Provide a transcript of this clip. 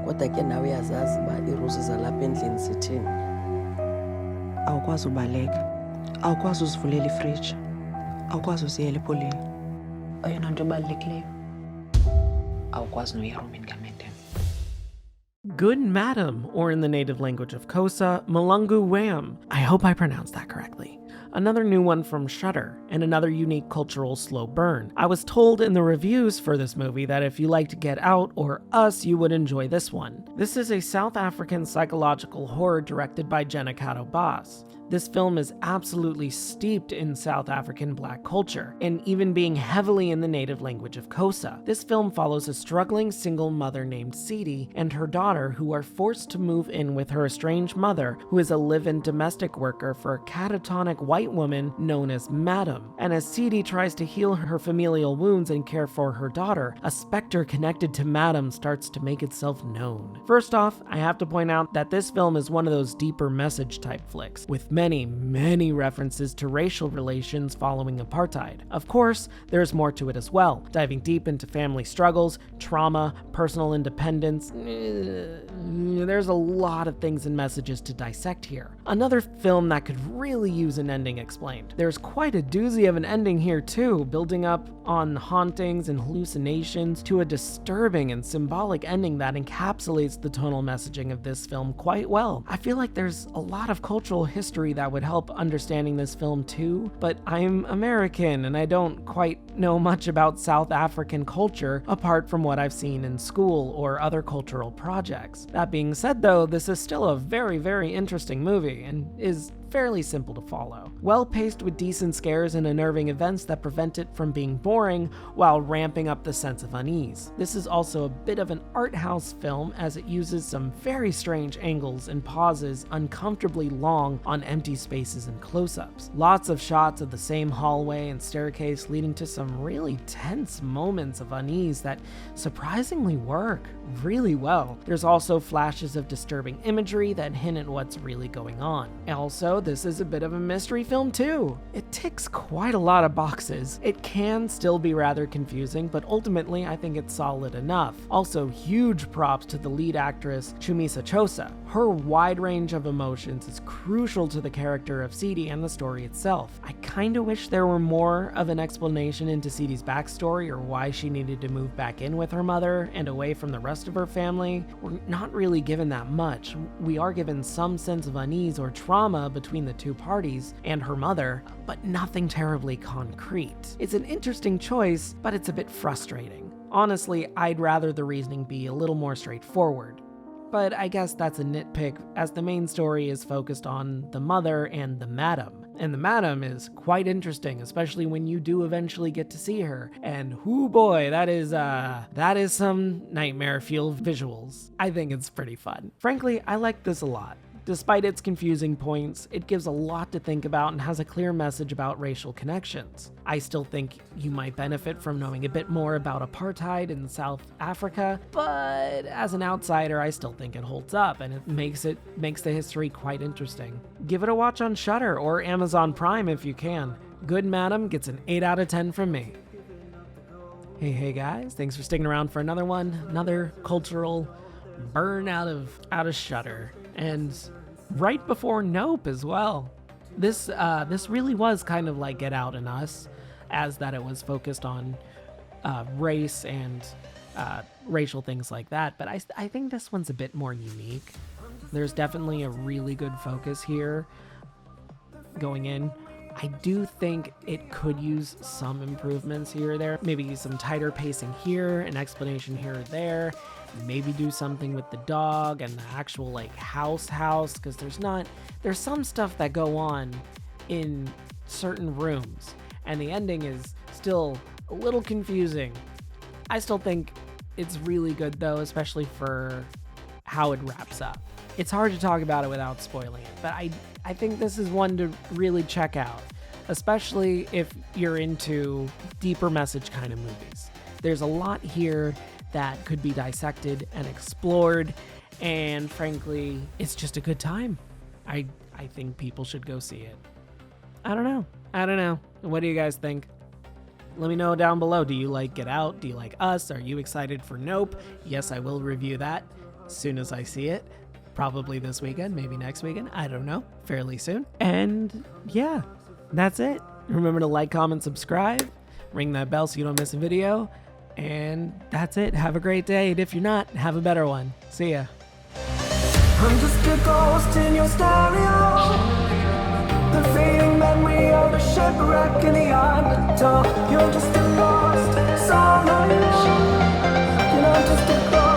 Kodwa ke nawe uyazazi uba iirules zalapha endlini zithini. Awukwazi ubaleka, awukwazi uzivulela ifriji, awukwazi uziyela epolini. Oyona nto ebalulekileyo awukwazi noya erumini kaMadam. Good Madam, or in the native language of Xhosa, Malungu Wham. I hope I pronounced that correctly. Another new one from Shudder, and another unique cultural slow burn. I was told in the reviews for this movie that if you liked Get Out or Us, you would enjoy this one. This is a South African psychological horror directed by Jenna Kato Bas. This film is absolutely steeped in South African black culture, and even being heavily in the native language of Xhosa. This film follows a struggling single mother named Sidi and her daughter who are forced to move in with her estranged mother, who is a live-in domestic worker for a catatonic white woman known as Madam. And as Sidi tries to heal her familial wounds and care for her daughter, a specter connected to Madam starts to make itself known. First off, I have to point out that this film is one of those deeper message type flicks, with many references to racial relations following apartheid. Of course, there's more to it as well, diving deep into family struggles, trauma, personal independence. There's a lot of things and messages to dissect here. Another film that could really use an ending explained. There's quite a doozy of an ending here too, building up on hauntings and hallucinations to a disturbing and symbolic ending that encapsulates the tonal messaging of this film quite well. I feel like there's a lot of cultural history that would help understanding this film too, but I'm American and I don't quite know much about South African culture apart from what I've seen in school or other cultural projects. That being said though, this is still a very interesting movie and is fairly simple to follow. Well paced with decent scares and unnerving events that prevent it from being boring while ramping up the sense of unease. This is also a bit of an art house film as it uses some very strange angles and pauses uncomfortably long on empty spaces and close-ups. Lots of shots of the same hallway and staircase leading to some really tense moments of unease that surprisingly work really well. There's also flashes of disturbing imagery that hint at what's really going on. Also, this is a bit of a mystery film too. It ticks quite a lot of boxes. It can still be rather confusing, but ultimately I think it's solid enough. Also, huge props to the lead actress, Chumisa Chosa. Her wide range of emotions is crucial to the character of Sidi and the story itself. I kinda wish there were more of an explanation into Sidi's backstory or why she needed to move back in with her mother and away from the rest of her family. We're not really given that much. We are given some sense of unease or trauma between the two parties and her mother, but nothing terribly concrete. It's an interesting choice, but it's a bit frustrating. Honestly, I'd rather the reasoning be a little more straightforward. But I guess that's a nitpick, as the main story is focused on the mother and the madam. And the madam is quite interesting, especially when you do eventually get to see her. And whoo boy, that is some nightmare-fueled visuals. I think it's pretty fun. Frankly, I like this a lot. Despite its confusing points, it gives a lot to think about and has a clear message about racial connections. I still think you might benefit from knowing a bit more about apartheid in South Africa, but as an outsider, I still think it holds up and it makes the history quite interesting. Give it a watch on Shudder or Amazon Prime if you can. Good Madam gets an 8 out of 10 from me. Hey guys, thanks for sticking around for another one, another cultural burn out of Shudder. And right before Nope as well. This really was kind of like Get Out and Us, as that it was focused on race and racial things like that. But I think this one's a bit more unique. There's definitely a really good focus here going in. I do think it could use some improvements here or there. Maybe some tighter pacing here, an explanation here or there. Maybe do something with the dog and the actual like house, because there's some stuff that go on in certain rooms and the ending is still a little confusing. I still think it's really good though, especially for how it wraps up. It's hard to talk about it without spoiling it, but I think this is one to really check out, especially if you're into deeper message kind of movies. There's a lot here that could be dissected and explored, and frankly, it's just a good time. I think people should go see it. I don't know. What do you guys think? Let me know down below. Do you like Get Out? Do you like Us? Are you excited for Nope? Yes, I will review that. as soon as I see it. Probably this weekend, maybe next weekend. I don't know. Fairly soon. And yeah, that's it. Remember to like, comment, subscribe, ring that bell so you don't miss a video. And that's it. Have a great day. And if you're not, have a better one. See ya. I'm just a ghost in your stereo. The fading memory of a shipwreck in the undertow. You're just a lost song. You're not just a ghost.